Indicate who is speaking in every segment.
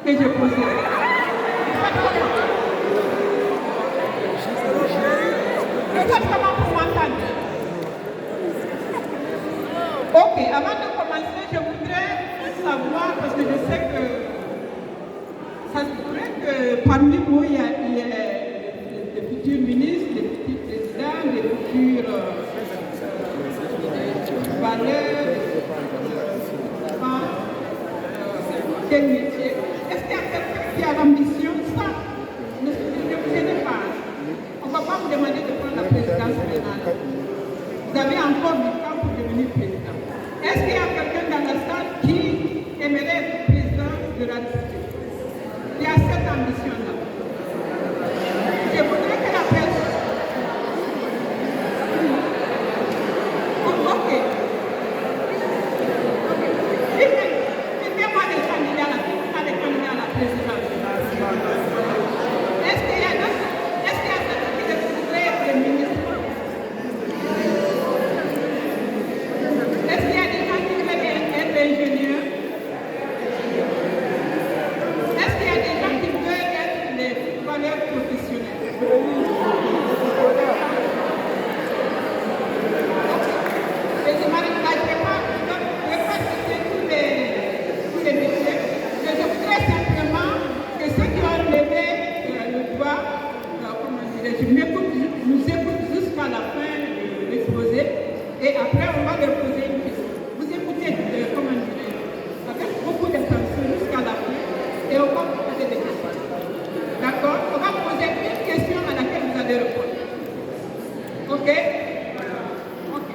Speaker 1: que j'ai posée. Regarde comment vous m'entendez. Ok, avant de commencer, je voudrais savoir, parce que je sais que ça se pourrait que parmi vous, il y a des futurs ministres, des futurs présidents, des futurs valeurs, quel métier. Est-ce qu'il y a quelqu'un qui a l'ambition? Ça, ne vous gênez pas. On ne va pas vous demander de prendre la présidence maintenant. Vous avez encore du temps pour devenir président. Est-ce qu'il y a quelqu'un dans la salle qui aimerait être président de la République? Qui a cette ambition-là? Je voudrais que la personne... Ok. Mettez-moi des candidats à la présidence. Est-ce qu'il y a quelqu'un qui voudrait être le ministre? Est-ce qu'il y a des gens qui veulent être ingénieurs? Est-ce qu'il y a des gens qui veulent être les valeurs professionnels? Et je n'arriverai pas citer tous les métiers. Mais je voudrais simplement que ceux qui ont levé le doigt, nous écoutent jusqu'à la fin de l'exposé. Et après, on va leur poser une question. Vous écoutez, avec beaucoup d'attention jusqu'à la fin. Et on va vous poser des questions. D'accord? On va vous poser une question à laquelle vous allez répondre. OK? OK.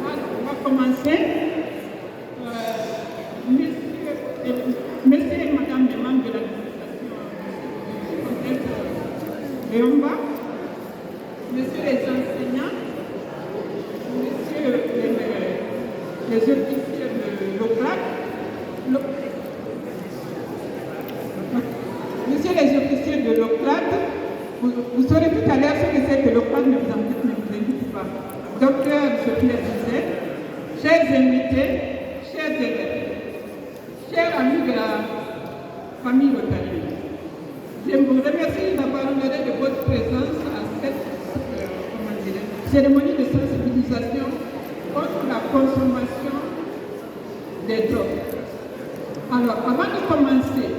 Speaker 1: Alors, on va commencer. Monsieur et madame les membres de l'administration de Yomba, messieurs les enseignants, messieurs les officiers de l'OCLAD, messieurs les officiers de l'OCLAD, vous saurez tout à l'heure ce que c'est que l'OCLAD, ne vous inquiétez pas. Docteur Sophie disait, chers invités, chers élèves, chers amis de la famille Rotary, je vous remercie d'avoir honoré de votre présence à cette cérémonie de sensibilisation contre la consommation des drogues. Alors, avant de commencer,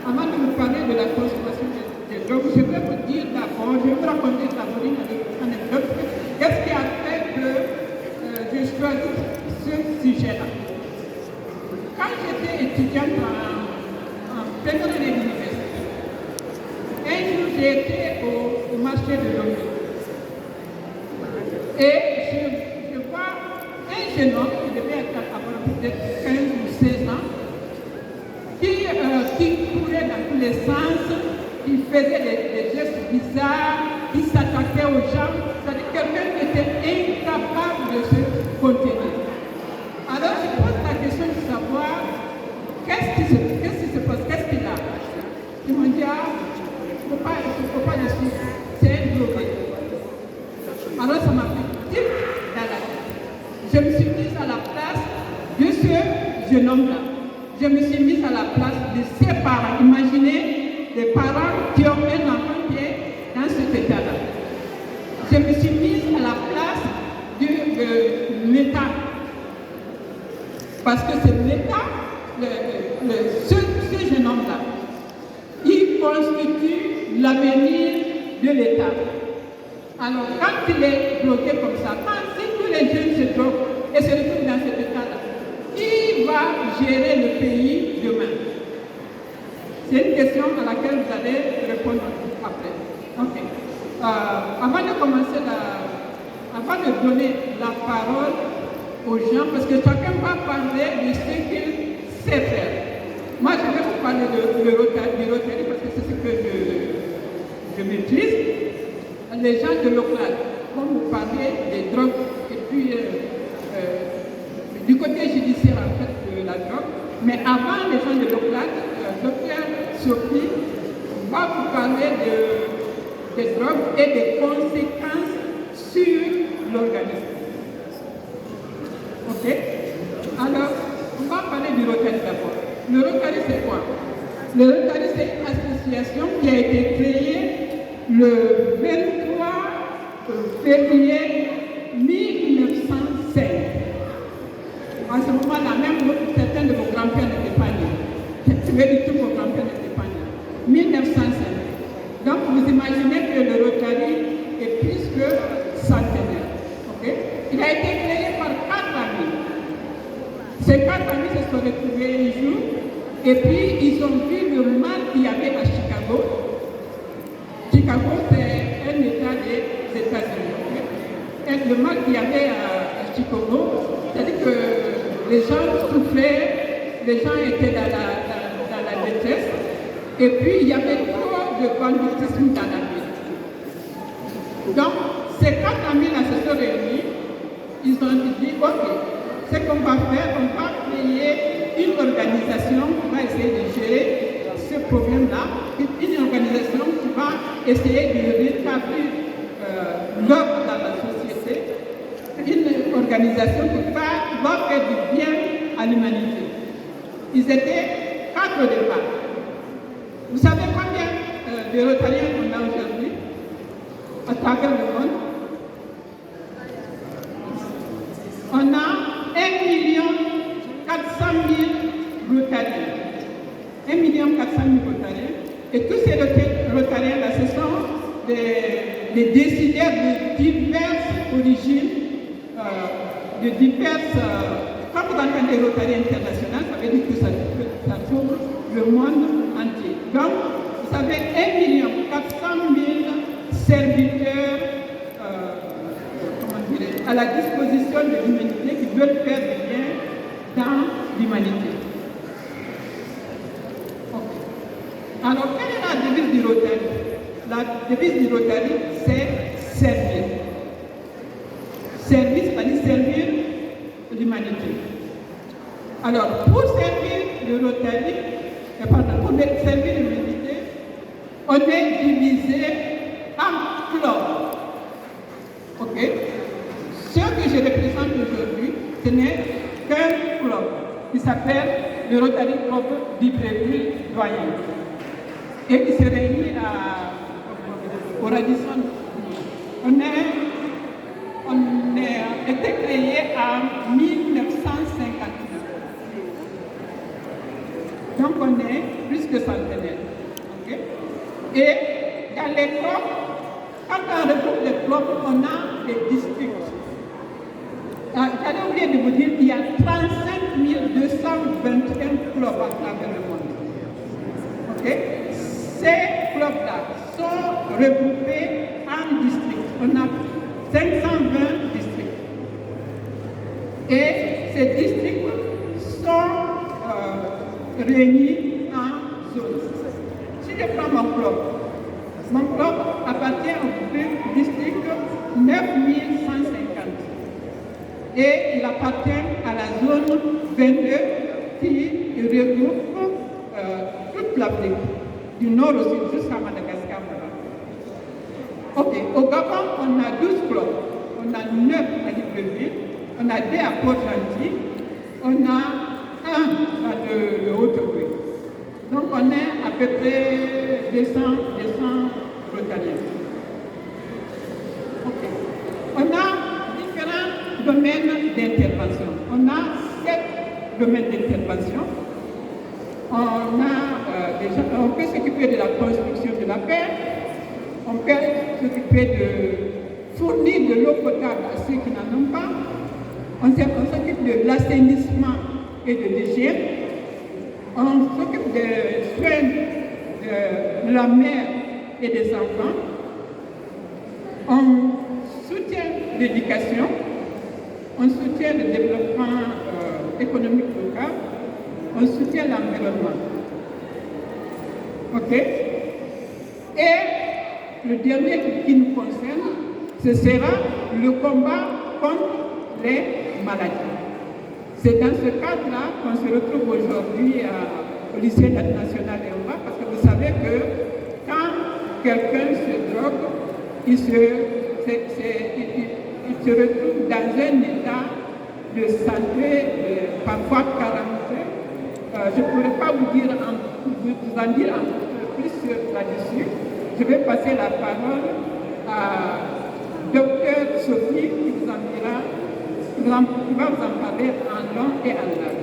Speaker 1: avant de vous parler de la consommation des drogues, je vais vous dire d'abord, je vais vous raconter d'abord une anecdote. Qu'est-ce qui a fait que je choisis ce sujet-là? Quand j'étais étudiante en première année d'université, un jour j'ai été au marché de Lomé. Et je vois un jeune homme qui devait avoir peut-être 15 ou 16 ans, qui courait dans tous les sens, qui faisait des gestes bizarres, qui s'attaquait aux gens. C'est-à-dire quelqu'un qui était incapable de se contenir. Alors je pose la question de savoir qu'est-ce qui se passe, qu'est-ce qu'il a. Ils m'ont dit, il ne faut pas le suivre, c'est un drogué. Alors ça m'a fait tic dans la tête. Je me suis mise à la place de ce jeune homme-là. Je me suis mise à la place de ses parents. Imaginez des parents qui ont un enfant qui est dans cet état-là. Je me suis mise à la place de l'État. Parce que c'est l'État, ce jeune homme-là, il constitue l'avenir de l'État. Alors, quand il est bloqué comme ça, si tous les jeunes se droguent et se retrouvent dans cet état-là, qui va gérer le pays demain? C'est une question à laquelle vous allez répondre après. Ok. Avant de commencer, avant de donner la parole aux gens, parce que chacun va parler de ce qu'il sait faire. Moi, je vais vous parler du Rotary parce que c'est ce que je maîtrise. Les gens de l'OCLAD vont vous parler des drogues et puis du côté judiciaire en fait de la drogue. Mais avant les gens de l'OCLAD, docteur Sophie va vous parler des drogues et des conséquences sur l'organisme. Ok? Alors, parler du Rotary d'abord. Le Rotary, c'est quoi? Le Rotary, c'est une association qui a été créée le 23 février 1905. En ce moment-là, même certains de vos grands-pères n'étaient pas nés. Je veux dire, tous vos grands-pères n'étaient pas nés. 1905. Donc, vous imaginez que le Rotary est plus que centenaire. Okay? Il a été créé par 4 amis. Ces 4 amis se sont retrouvés un jour et puis ils ont vu le mal qu'il y avait à Chicago. Chicago, c'est un État des États-Unis. Okay? Et le mal qu'il y avait à Chicago, c'est-à-dire que les gens souffraient, les gens étaient dans la détresse, et puis il y avait trop de banditisme dans la ville. Donc, ces 4 amis-là se sont réunis, ils ont dit, ok, ce qu'on va faire, on va créer une organisation qui va essayer de gérer ce problème-là, une organisation qui va essayer de rétablir l'ordre dans la société, une organisation qui va faire du bien à l'humanité. Ils étaient 4 au départ. Vous savez combien de Rotariens on a aujourd'hui à travers le monde? On a 1 400 000 Rotariens. 1 400 000 Rotariens. Et tous ces Rotariens-là, ce sont des décideurs de diverses origines, de diverses... quand vous entendez Rotary international, ça veut dire que ça couvre le monde entier. Donc, vous avez 1 400 000 serviteurs à la disposition de l'humanité qui veulent faire du bien dans l'humanité. Okay. Alors, quelle est la devise du Rotary? La devise du Rotary, c'est servir. Servir, c'est-à-dire servir l'humanité. Alors, pour servir le Rotary, pour servir l'humanité, on est divisé en clubs. Ok? Ce que je représente aujourd'hui, ce n'est qu'un club qui s'appelle le Rotary Club d'Ibreville-Doyen et qui se réunit au Radisson. On a été créé en 1959. Donc on est plus que centenaire. Okay? Et dans les clubs, quand on regroupe les clubs, on a des districts. J'allais oublier de vous dire qu'il y a 35 221 clubs à travers le monde. Okay? Ces clubs-là sont regroupés en districts. On a 520 districts. Et ces districts sont réunis en zones. Si je prends mon club appartient au district 9150. Et il appartient à la zone 22 qui regroupe toute l'Afrique, du nord au sud jusqu'à Madagascar. Ok, au Gabon, on a 12 clubs. On a 9 à Libreville, on a 2 à Port-Gentil, on a 1 à le Haut-Ogooué. Donc on est à peu près 200 Rotariens. Ok. On a différents domaines d'intervention. On a 7 domaines d'intervention. On peut s'occuper de la construction de la paix. On peut s'occuper de fournir de l'eau potable à ceux qui n'en ont pas. On s'occupe de l'assainissement et de l'hygiène. On s'occupe des soins de la mère et des enfants. On soutient l'éducation. On soutient le développement économique local. On soutient l'environnement. OK? Et le dernier qui nous concerne, ce sera le combat contre les maladies. C'est dans ce cadre-là qu'on se retrouve aujourd'hui au lycée national d'Emba, parce que vous savez que quand quelqu'un se drogue, il se retrouve dans un état de santé parfois calamité, je ne pourrais pas vous en dire un peu plus là-dessus. Je vais passer la parole à Dr Sophie qui va vous en parler en long et en large.